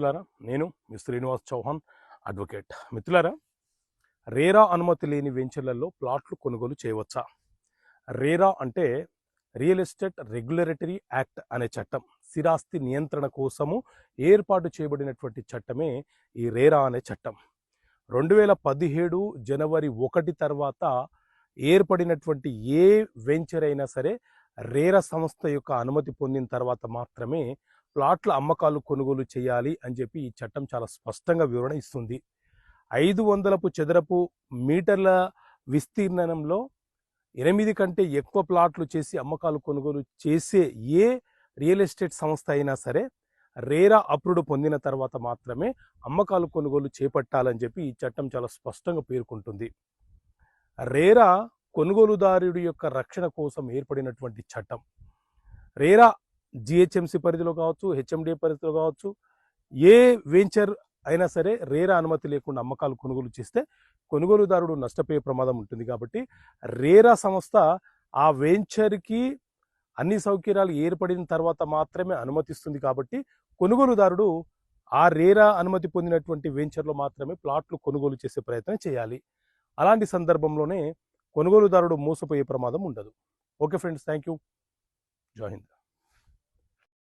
మిత్రులారా, నేను మీ శ్రీనివాస్ చౌహాన్ అడ్వకేట్. మిత్రులారా, రేరా అనుమతి లేని వెంచర్లలో ప్లాట్లు కొనుగోలు చేయవచ్చా? రేరా అంటే రియల్ ఎస్టేట్ రెగ్యులేటరీ యాక్ట్ అనే చట్టం, స్థిరాస్తి నియంత్రణ కోసము ఏర్పాటు చేయబడినటువంటి చట్టమే ఈ రేరా అనే చట్టం. 2017 జనవరి 1 తర్వాత ఏర్పడినటువంటి ఏ వెంచర్ అయినా సరే రేరా సంస్థ యొక్క అనుమతి పొందిన తర్వాత మాత్రమే ప్లాట్ల అమ్మకాలు కొనుగోలు చేయాలి అని చెప్పి ఈ చట్టం చాలా స్పష్టంగా వివరణ ఇస్తుంది. 500 చదరపు మీటర్ల విస్తీర్ణంలో 8 కంటే ఎక్కువ ప్లాట్లు చేసి అమ్మకాలు కొనుగోలు చేసే ఏ రియల్ ఎస్టేట్ సంస్థ అయినా సరే రేరా అప్రూవ్డ్ పొందిన తర్వాత మాత్రమే అమ్మకాలు కొనుగోలు చేపట్టాలని చెప్పి ఈ చట్టం చాలా స్పష్టంగా పేర్కొంటుంది. రేరా కొనుగోలుదారుడి యొక్క రక్షణ కోసం ఏర్పడినటువంటి చట్టం. రేరా జిహెచ్ఎంసి పరిధిలో కావచ్చు, హెచ్ఎండి పరిధిలో కావచ్చు, ఏ వెంచర్ అయినా సరే రేరా అనుమతి లేకుండా అమ్మకాలు కొనుగోలు చేస్తే కొనుగోలుదారుడు నష్టపోయే ప్రమాదం ఉంటుంది. కాబట్టి రేరా సంస్థ ఆ వెంచర్కి అన్ని సౌకర్యాలు ఏర్పడిన తర్వాత మాత్రమే అనుమతిస్తుంది. కాబట్టి కొనుగోలుదారుడు ఆ రేరా అనుమతి పొందినటువంటి వెంచర్లో మాత్రమే ప్లాట్లు కొనుగోలు చేసే ప్రయత్నం చేయాలి. అలాంటి సందర్భంలోనే కొనుగోలుదారుడు మోసపోయే ప్రమాదం ఉండదు. Okay friends, thank you. జై హింద్.